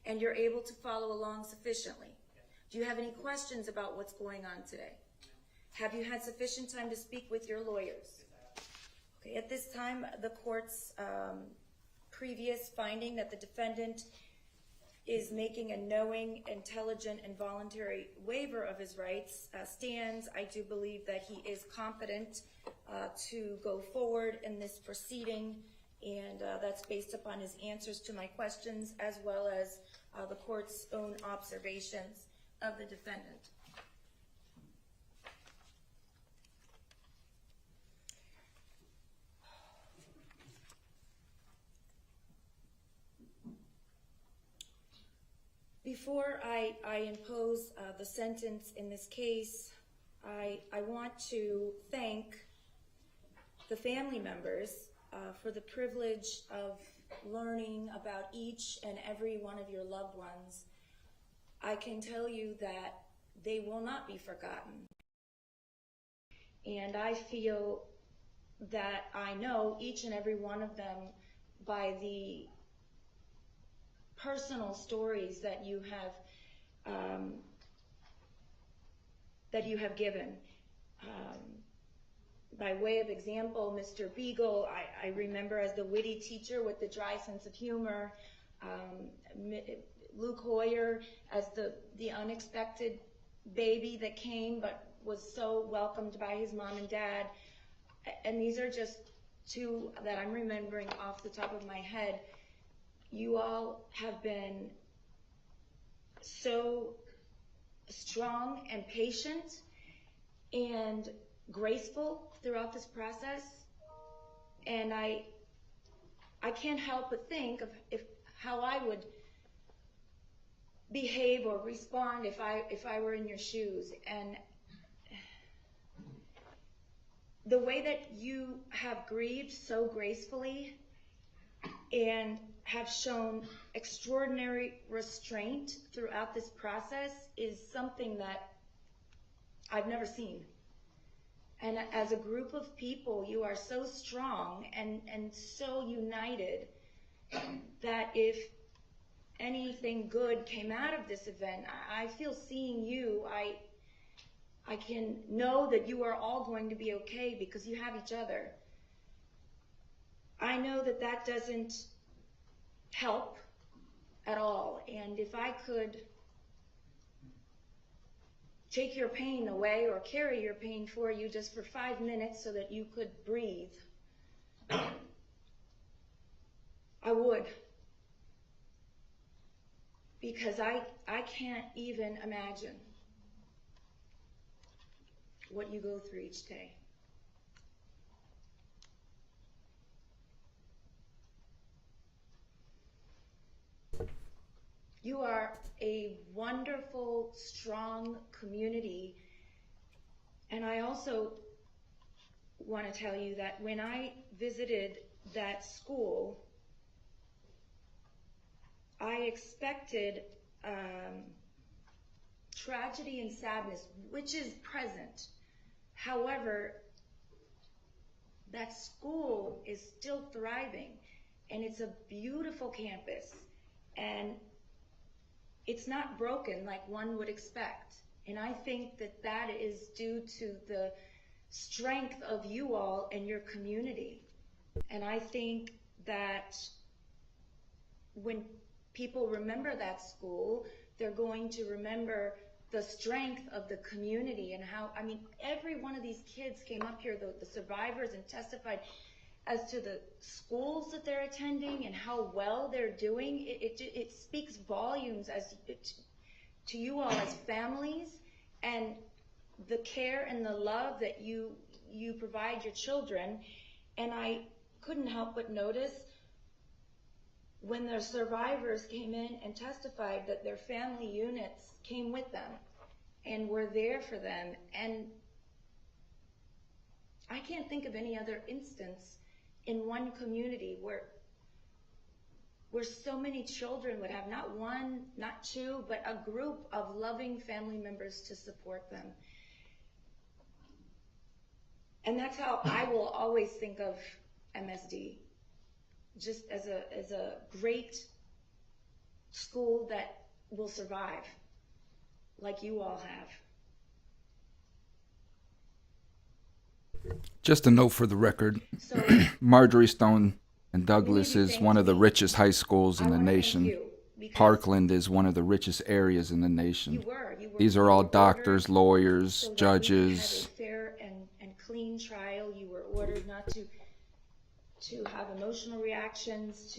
and you're able to follow along sufficiently. Do you have any questions about what's going on today? Have you had sufficient time to speak with your lawyers? Okay, at this time, the court's previous finding that the defendant is making a knowing, intelligent, and voluntary waiver of his rights stands. I do believe that he is competent to go forward in this proceeding, and that's based upon his answers to my questions as well as the court's own observations of the defendant. Before I impose the sentence in this case, I want to thank the family members for the privilege of learning about each and every one of your loved ones. I can tell you that they will not be forgotten. And I feel that I know each and every one of them by the personal stories that you have given. By way of example, Mr. Beagle, I remember as the witty teacher with the dry sense of humor. Luke Hoyer as the unexpected baby that came but was so welcomed by his mom and dad. And these are just two that I'm remembering off the top of my head. You all have been so strong and patient and graceful throughout this process, and I can't help but think of how I would behave or respond if I were in your shoes. And the way that you have grieved so gracefully and have shown extraordinary restraint throughout this process is something that I've never seen. And as a group of people, you are so strong and so united that if anything good came out of this event, I feel seeing you, I can know that you are all going to be okay because you have each other. I know that that doesn't help at all, and if I could take your pain away or carry your pain for you just for 5 minutes so that you could breathe, I would. Because I can't even imagine what you go through each day. You are a wonderful, strong community. And I also want to tell you that when I visited that school, I expected tragedy and sadness, which is present. However, that school is still thriving, and it's a beautiful campus, and it's not broken like one would expect. And I think that that is due to the strength of you all and your community. And I think that when people remember that school, they're going to remember the strength of the community and how, I mean, every one of these kids came up here, the survivors, and testified as to the schools that they're attending and how well they're doing. It speaks volumes to you all as families, and the care and the love that you provide your children. And I couldn't help but notice when the survivors came in and testified that their family units came with them and were there for them. And I can't think of any other instance in one community where so many children would have not one, not two, but a group of loving family members to support them. And that's how I will always think of MSD, just as a great school that will survive, like you all have. Just a note for the record, So Marjorie Stone and Douglas you is think one to of the me, richest high schools I in the want to thank nation. you because Parkland is one of the richest areas in the you nation. were These you are all were doctors, ordered lawyers, so that we could have a judges. fair and clean trial. You were ordered not to have emotional reactions,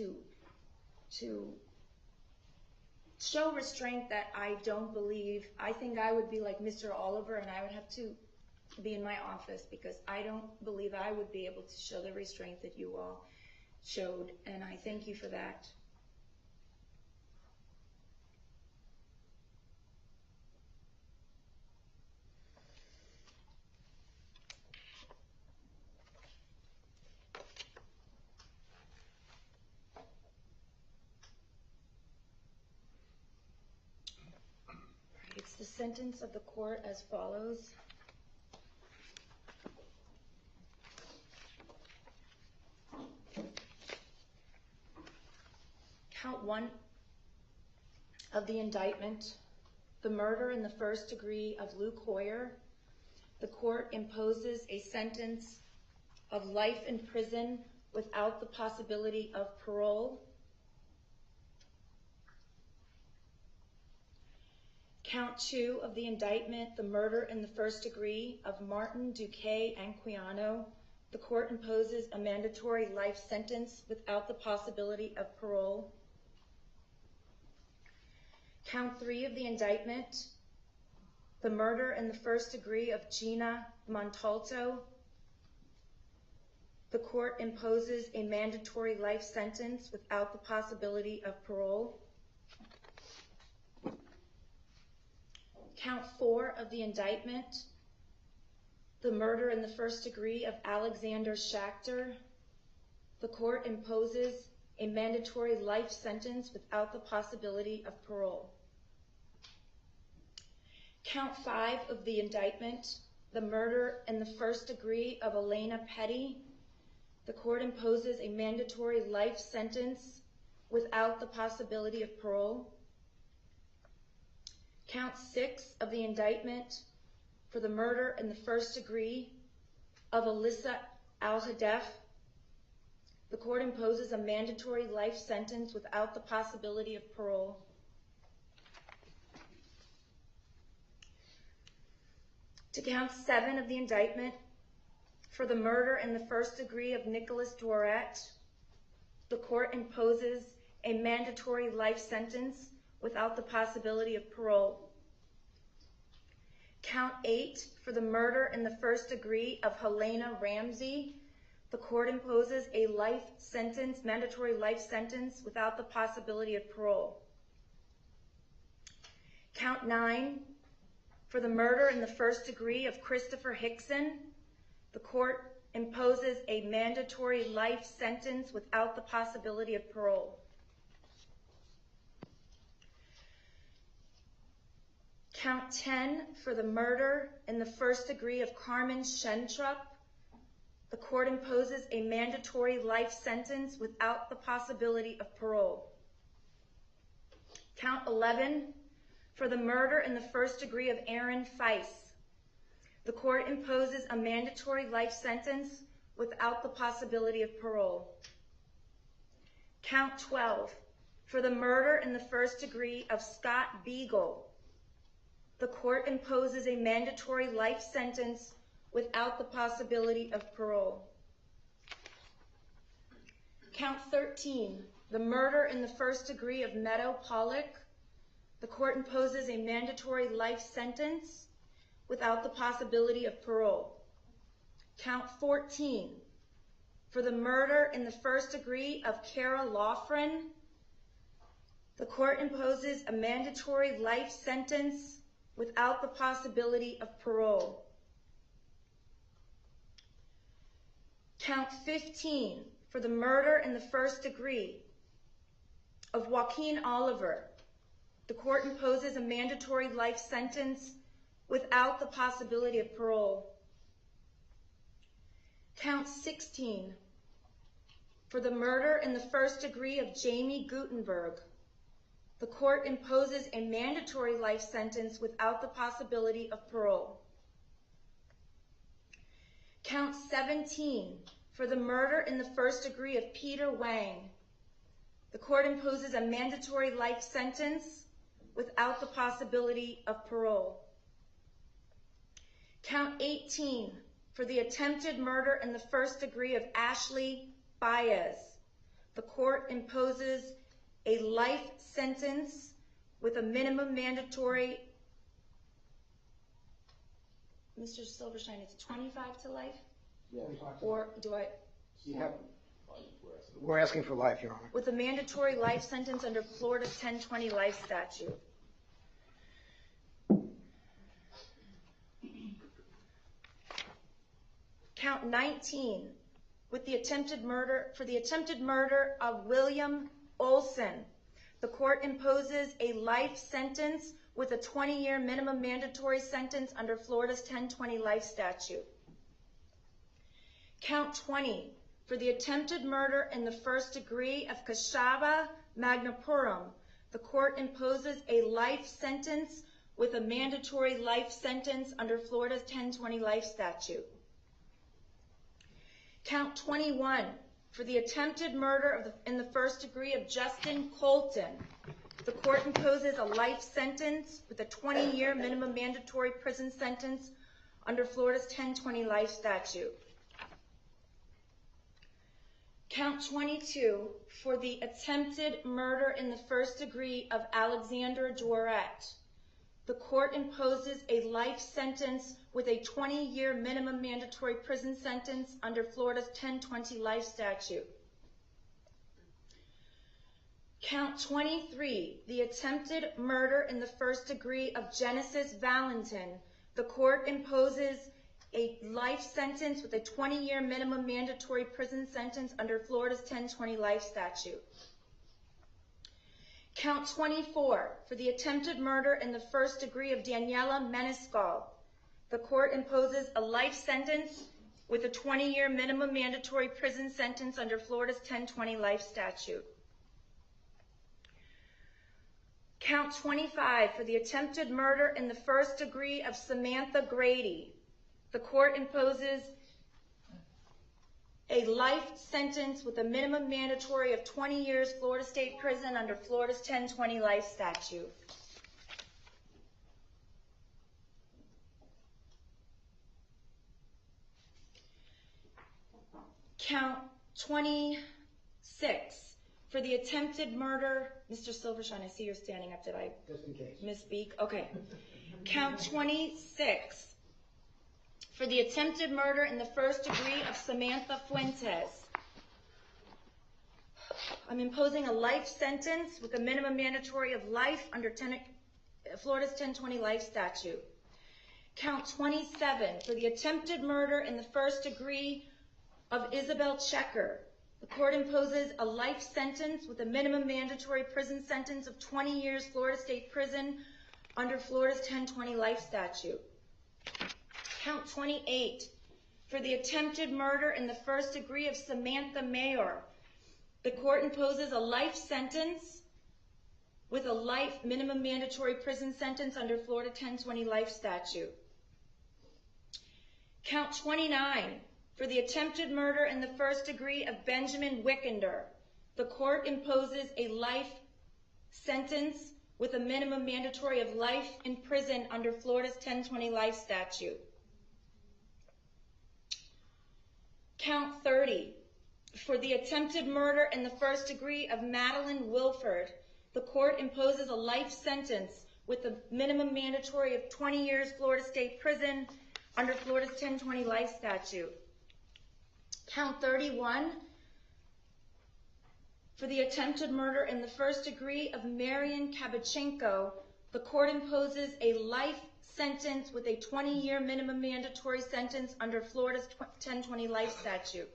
to show restraint that I don't believe. I think I would be like Mr. Oliver, and I would have to be in my office because I don't believe I would be able to show the restraint that you all showed, and I thank you for that. It's the sentence of the court as follows. Count 1 of the indictment, the murder in the first degree of Luke Hoyer. The court imposes a sentence of life in prison without the possibility of parole. Count 2 of the indictment, the murder in the first degree of Martin, Duque, and Quiano. The court imposes a mandatory life sentence without the possibility of parole. Count 3 of the indictment, the murder in the first degree of Gina Montalto. The court imposes a mandatory life sentence without the possibility of parole. Count 4 of the indictment, the murder in the first degree of Alexander Schachter. The court imposes a mandatory life sentence without the possibility of parole. Count 5 of the indictment, the murder in the first degree of Elena Petty. The court imposes a mandatory life sentence without the possibility of parole. Count 6 of the indictment for the murder in the first degree of Alyssa Al-Hadef. The court imposes a mandatory life sentence without the possibility of parole. To count 7 of the indictment for the murder in the first degree of Nikolas Dworet, the court imposes a mandatory life sentence without the possibility of parole. Count 8 for the murder in the first degree of Helena Ramsey, the court imposes a life sentence, mandatory life sentence without the possibility of parole. Count 9 for the murder in the first degree of Christopher Hickson, the court imposes a mandatory life sentence without the possibility of parole. Count 10 for the murder in the first degree of Carmen Schentrup. The court imposes a mandatory life sentence without the possibility of parole. Count 11 for the murder in the first degree of Aaron Feist. The court imposes a mandatory life sentence without the possibility of parole. Count 12 for the murder in the first degree of Scott Beagle. The court imposes a mandatory life sentence without the possibility of parole. Count 13, the murder in the first degree of Meadow Pollock. The court imposes a mandatory life sentence without the possibility of parole. Count 14, for the murder in the first degree of Kara Loughran. The court imposes a mandatory life sentence without the possibility of parole. Count 15, for the murder in the first degree of Joaquin Oliver. The court imposes a mandatory life sentence without the possibility of parole. Count 16, for the murder in the first degree of Jamie Gutenberg. The court imposes a mandatory life sentence without the possibility of parole. Count 17, for the murder in the first degree of Peter Wang. The court imposes a mandatory life sentence without the possibility of parole. Count 18, for the attempted murder in the first degree of Ashley Baez. The court imposes a life sentence with a minimum mandatory, Mr. Silverstein, it's 25 to life? Yeah. Or do I? We're asking for life, Your Honor. With a mandatory life sentence under Florida's 1020 life statute. Count 19, with the attempted murder, for the attempted murder of William Olson. The court imposes a life sentence with a 20-year minimum mandatory sentence under Florida's 1020 life statute. Count 20, for the attempted murder in the first degree of Kashava Magnapuram. The court imposes a life sentence with a mandatory life sentence under Florida's 1020 life statute. Count 21, for the attempted murder in the first degree of Justin Colton. The court imposes a life sentence with a 20-year minimum mandatory prison sentence under Florida's 1020 life statute. Count 22, for the attempted murder in the first degree of Alexander Dworet. The court imposes a life sentence with a 20-year minimum mandatory prison sentence under Florida's 1020 life statute. Count 23, the attempted murder in the first degree of Genesis Valentin. The court imposes a life sentence with a 20-year minimum mandatory prison sentence under Florida's 1020 life statute. Count 24, for the attempted murder in the first degree of Daniela Menescal. The court imposes a life sentence with a 20-year minimum mandatory prison sentence under Florida's 1020 life statute. Count 25, for the attempted murder in the first degree of Samantha Grady. The court imposes a life sentence with a minimum mandatory of 20 years Florida State Prison under Florida's 1020 life statute. Count 26, for the attempted murder, Mr. Silverstein, I see you're standing up. Did I Just in case. misspeak? Okay. Count 26, for the attempted murder in the first degree of Samantha Fuentes. I'm imposing a life sentence with a minimum mandatory of life under Florida's 1020 life statute. Count 27, for the attempted murder in the first degree of Isabel Checker. The court imposes a life sentence with a minimum mandatory prison sentence of 20 years Florida State Prison under Florida's 1020 life statute. Count 28, for the attempted murder in the first degree of Samantha Mayor. The court imposes a life sentence with a life minimum mandatory prison sentence under Florida 1020 life statute. Count 29, for the attempted murder in the first degree of Benjamin Wickender. The court imposes a life sentence with a minimum mandatory of life in prison under Florida's 1020 life statute. Count 30, for the attempted murder in the first degree of Madeline Wilford. The court imposes a life sentence with a minimum mandatory of 20 years Florida State Prison under Florida's 1020 life statute. Count 31, for the attempted murder in the first degree of Marian Kabachenko. The court imposes a life sentence with a 20-year minimum mandatory sentence under Florida's 1020 life statute.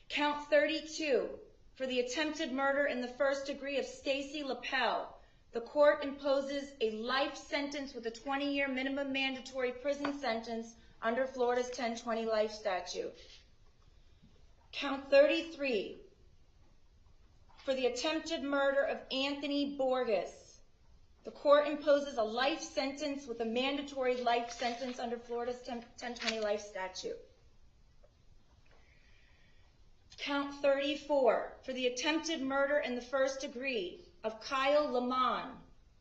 Count 32, for the attempted murder in the first degree of Stacy Lapel. The court imposes a life sentence with a 20-year minimum mandatory prison sentence under Florida's 1020 life statute. Count 33, for the attempted murder of Anthony Borges. The court imposes a life sentence with a mandatory life sentence under Florida's 1020 life statute. Count 34, for the attempted murder in the first degree of Kyle Lamont.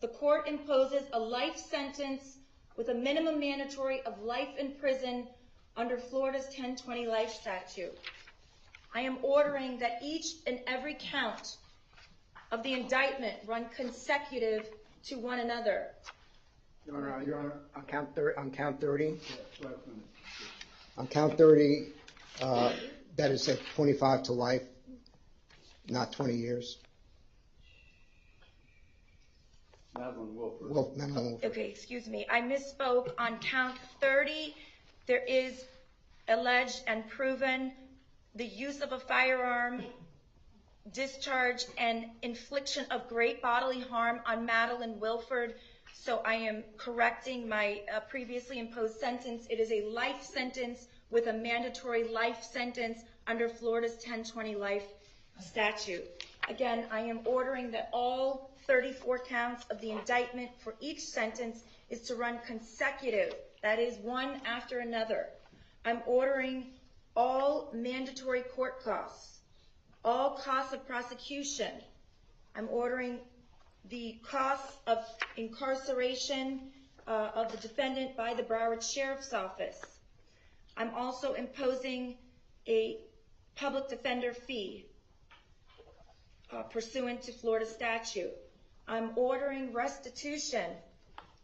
The court imposes a life sentence with a minimum mandatory of life in prison under Florida's 1020 life statute. I am ordering that each and every count of the indictment run consecutive to one another. Your Honor, on count 30, that is at 25 to life, not 20 years. Madeline Wilford. Madeline Wilford. Okay, excuse me. I misspoke. On count 30, there is alleged and proven the use of a firearm, discharge, and infliction of great bodily harm on Madeline Wilford. So I am correcting my previously imposed sentence. It is a life sentence with a mandatory life sentence under Florida's 1020 life statute. Again, I am ordering that all 34 counts of the indictment for each sentence is to run consecutive, that is, one after another. I'm ordering all mandatory court costs, all costs of prosecution. I'm ordering the costs of incarceration of the defendant by the Broward Sheriff's Office. I'm also imposing a public defender fee pursuant to Florida statute. I'm ordering restitution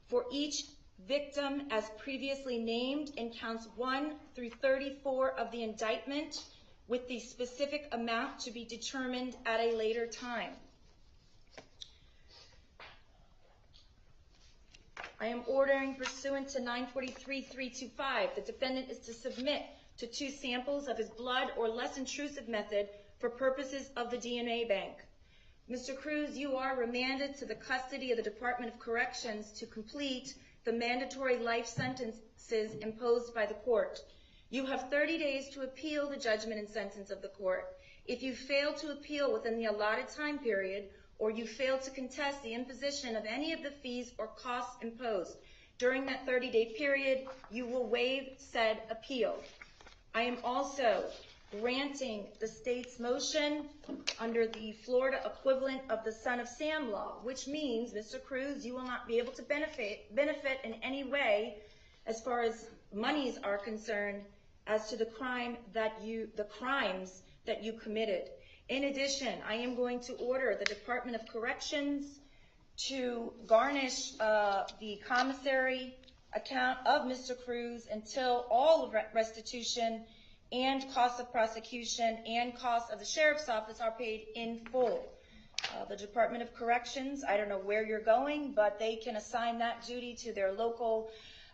for each victim as previously named in counts 1 through 34 of the indictment, with the specific amount to be determined at a later time. I am ordering pursuant to 943-325, the defendant is to submit to 2 samples of his blood or less intrusive method for purposes of the DNA bank. Mr. Cruz, you are remanded to the custody of the Department of Corrections to complete the mandatory life sentences imposed by the court. You have 30 days to appeal the judgment and sentence of the court. If you fail to appeal within the allotted time period, or you fail to contest the imposition of any of the fees or costs imposed during that 30-day period, you will waive said appeal. I am also granting the state's motion under the Florida equivalent of the Son of Sam law, which means, Mr. Cruz, you will not be able to benefit in any way as far as monies are concerned as to the crimes that you committed. In addition, I am going to order the Department of Corrections to garnish the commissary account of Mr. Cruz until all restitution and costs of prosecution and costs of the Sheriff's Office are paid in full. The Department of Corrections, I don't know where you're going, but they can assign that duty to their local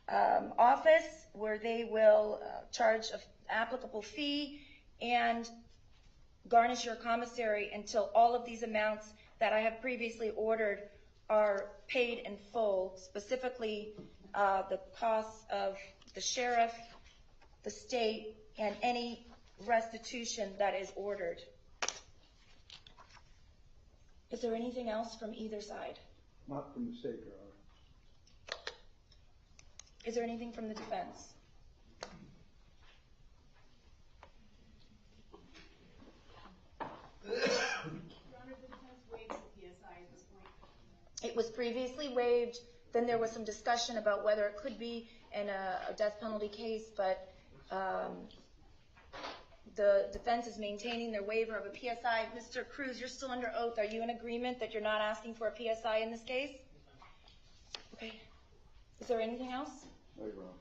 office, where they will charge an applicable fee and garnish your commissary until all of these amounts that I have previously ordered are paid in full, specifically the costs of the sheriff, the state, and any restitution that is ordered. Is there anything else from either side? Not from the state, Your Honor. Is there anything from the defense? It was previously waived. Then there was some discussion about whether it could be in a death penalty case, but the defense is maintaining their waiver of a PSI. Mr. Cruz, you're still under oath. Are you in agreement that you're not asking for a PSI in this case? Okay. Is there anything else? No, Your Honor.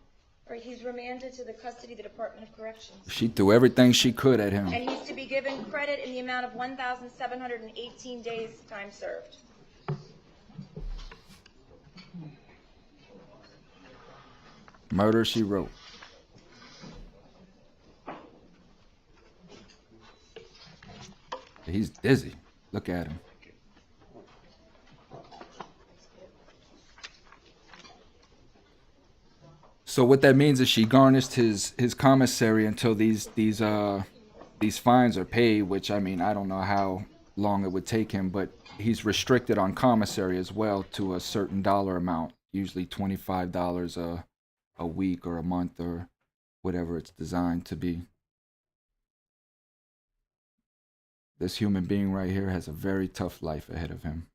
All right, he's remanded to the custody of the Department of Corrections. She threw everything she could at him. And he's to be given credit in the amount of 1,718 days time served. Murder, she wrote. He's dizzy. Look at him. So what that means is she garnished his commissary until these fines are paid, which, I mean, I don't know how long it would take him, but he's restricted on commissary as well to a certain dollar amount, usually $25 a week or a month or whatever it's designed to be. This human being right here has a very tough life ahead of him.